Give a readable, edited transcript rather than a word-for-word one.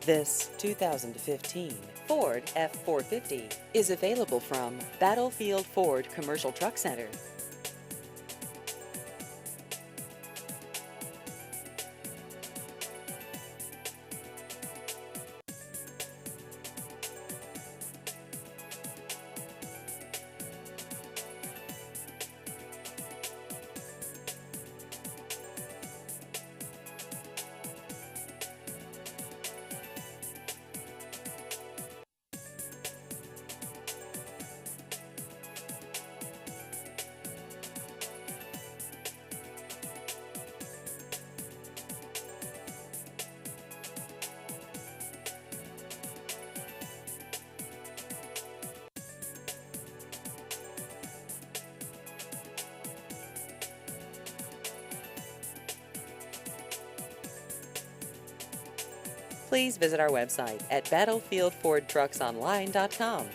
This 2015 Ford F450 is available from Battlefield Ford Commercial Truck Center. Please visit our website at battlefieldfordtrucksonline.com.